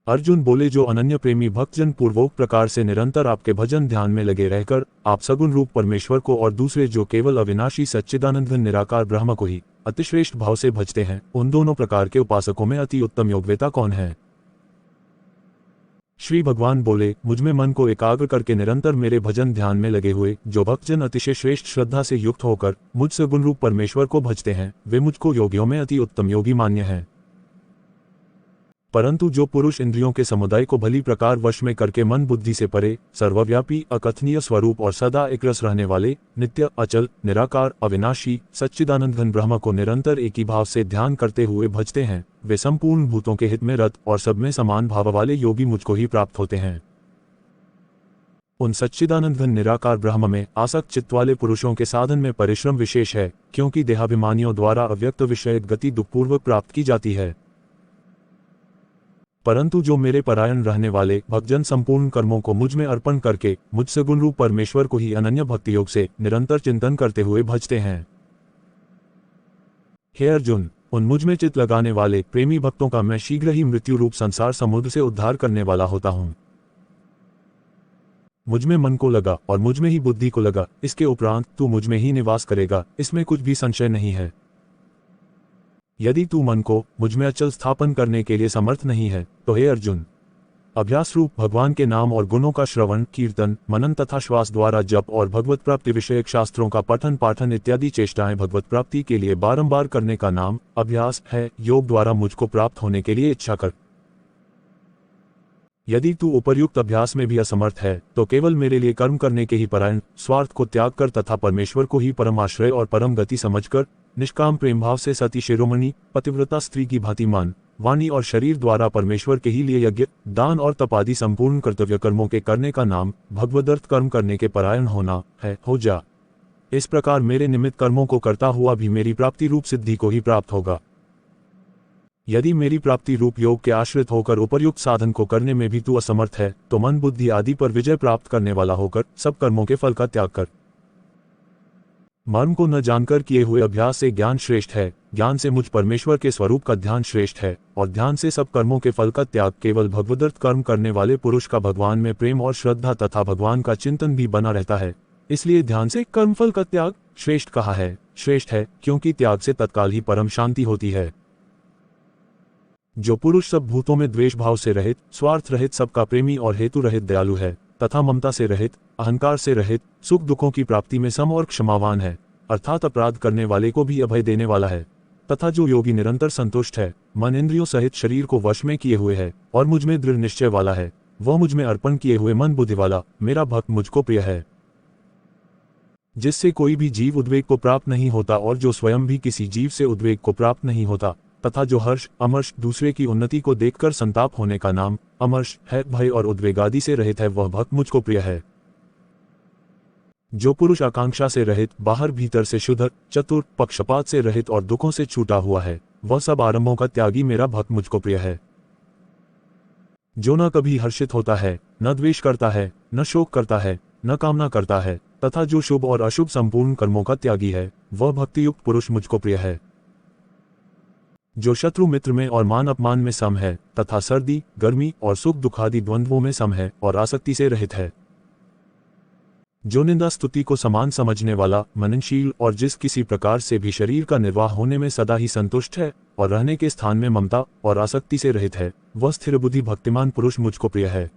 अर्जुन बोले, जो अनन्य प्रेमी भक्तजन पूर्वोक्त प्रकार से निरंतर आपके भजन ध्यान में लगे रहकर आप सगुण रूप परमेश्वर को और दूसरे जो केवल अविनाशी सच्चिदानंद निराकार ब्रह्म को ही अतिश्रेष्ठ भाव से भजते हैं, उन दोनों प्रकार के उपासकों में अति उत्तम योग्यता कौन है? श्री भगवान बोले, मुझमें मन को एकाग्र करके निरंतर मेरे भजन ध्यान में लगे हुए जो भक्तजन अतिशय श्रेष्ठ श्रद्धा से युक्त होकर मुझसे गुण रूप परमेश्वर को भजते हैं, वे मुझको योगियों में अति उत्तम योगी मान्य हैं। परंतु जो पुरुष इंद्रियों के समुदाय को भली प्रकार वश में करके मन बुद्धि से परे सर्वव्यापी अकथनीय स्वरूप और सदा एक रस रहने वाले नित्य अचल निराकार अविनाशी सच्चिदानंद घन ब्रह्म को निरंतर एक ही भाव से ध्यान करते हुए भजते हैं, वे संपूर्ण भूतों के हित में रत और सब में समान भाव वाले योगी मुझको ही प्राप्त होते हैं। उन सच्चिदानंद घन निराकार ब्रह्म में आसक्त चित्त वाले पुरुषों के साधन में परिश्रम विशेष है, क्योंकि देहाभिमानियों द्वारा अव्यक्त विषय गति दुखपूर्वक प्राप्त की जाती है। परंतु जो मेरे परायण रहने वाले भक्तजन संपूर्ण कर्मों को मुझ में अर्पण करके मुझसे गुण रूप परमेश्वर को ही अनन्य भक्ति योग से निरंतर चिंतन करते हुए भजते हैं। हे अर्जुन, उन मुझ में चित्त लगाने वाले प्रेमी भक्तों का मैं शीघ्र ही मृत्यु रूप संसार समुद्र से उद्धार करने वाला होता हूँ। मुझ में मन को लगा और मुझ में ही बुद्धि को लगा, इसके उपरांत तू मुझ में ही निवास करेगा, इसमें कुछ भी संशय नहीं है। यदि तू मन को मुझ में अचल स्थापन करने के लिए समर्थ नहीं है तो हे अर्जुन, अभ्यास रूप भगवान के नाम और गुणों का श्रवण कीर्तन मनन तथा श्वास द्वारा जप और भगवत प्राप्ति विषयक शास्त्रों का पठन पाठन इत्यादि चेष्टाएं भगवत प्राप्ति के लिए बारंबार करने का नाम अभ्यास है। योग द्वारा मुझको प्राप्त होने के लिए इच्छा कर। यदि तू उपर्युक्त अभ्यास में भी असमर्थ है तो केवल मेरे लिए कर्म करने के ही परायण स्वार्थ को त्याग कर तथा परमेश्वर को ही परम आश्रय और परम गति समझकर निष्काम प्रेम भाव से सती शिरोमणि पतिव्रता स्त्री की भांति मन वाणी और शरीर द्वारा परमेश्वर के ही लिए यज्ञ दान और तप आदि संपूर्ण कर्तव्य कर्मों के करने का नाम भगवदर्थ कर्म करने के परायण होना है। हो जा। इस प्रकार मेरे निमित्त कर्मों को करता हुआ भी मेरी प्राप्ति रूप सिद्धि को ही प्राप्त होगा। यदि मेरी प्राप्ति रूप योग के आश्रित होकर उपर्युक्त साधन को करने में भी तू असमर्थ है तो मन बुद्धि आदि पर विजय प्राप्त करने वाला होकर सब कर्मों के फल का त्याग कर। मर्म को न जानकर किए हुए अभ्यास से ज्ञान श्रेष्ठ है, ज्ञान से मुझ परमेश्वर के स्वरूप का ध्यान श्रेष्ठ है, और ध्यान से सब कर्मों के फल का त्याग केवल भगवदर्थ कर्म करने वाले पुरुष का भगवान में प्रेम और श्रद्धा तथा भगवान का चिंतन भी बना रहता है। इसलिए ध्यान से कर्मफल का त्याग श्रेष्ठ कहा है। श्रेष्ठ है क्योंकि त्याग से तत्काल ही परम शांति होती है। जो पुरुष सब भूतों में द्वेष भाव से रहित स्वार्थ रहित सबका प्रेमी और हेतु रहित दयालु है तथा ममता से रहित अहंकार से रहित सुख दुखों की प्राप्ति में सम और क्षमावान है, अर्थात अपराध करने वाले को भी अभय देने वाला है, तथा जो योगी निरंतर संतुष्ट है, मन इंद्रियों सहित शरीर को वश में किए हुए है और मुझ में दृढ़ निश्चय वाला है, वह मुझ में अर्पण किए हुए मन बुद्धि वाला मेरा भक्त मुझको प्रिय है। जिससे कोई भी जीव उद्वेग को प्राप्त नहीं होता और जो स्वयं भी किसी जीव से उद्वेग को प्राप्त नहीं होता, तथा जो हर्ष अमर्ष दूसरे की उन्नति को देखकर संताप होने का नाम अमर्ष है, भय और उद्वेग आदि से रहित है, वह भक्त मुझको प्रिय है। जो पुरुष आकांक्षा से रहित बाहर भीतर से शुद्ध चतुर पक्षपात से रहित और दुखों से छूटा हुआ है, वह सब आरंभों का त्यागी मेरा भक्त मुझको प्रिय है। जो न कभी हर्षित होता है, न द्वेष करता है, न शोक करता है, न कामना करता है, तथा जो शुभ और अशुभ संपूर्ण कर्मों का त्यागी है, वह भक्तियुक्त पुरुष मुझको प्रिय है। जो शत्रु मित्र में और मान अपमान में सम है तथा सर्दी गर्मी और सुख दुखादि द्वंद्वों में सम है और आसक्ति से रहित है। जो निंदा स्तुति को समान समझने वाला मननशील और जिस किसी प्रकार से भी शरीर का निर्वाह होने में सदा ही संतुष्ट है और रहने के स्थान में ममता और आसक्ति से रहित है, वह स्थिर बुद्धि भक्तिमान पुरुष मुझको प्रिय है।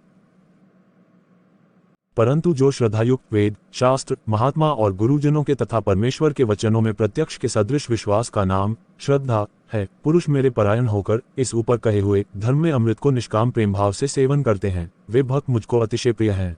परंतु जो श्रद्धायुक्त वेद शास्त्र महात्मा और गुरुजनों के तथा परमेश्वर के वचनों में प्रत्यक्ष के सदृश विश्वास का नाम श्रद्धा है, पुरुष मेरे परायण होकर इस ऊपर कहे हुए धर्म में अमृत को निष्काम प्रेम भाव से सेवन करते हैं, वे भक्त मुझको अतिशय प्रिय हैं।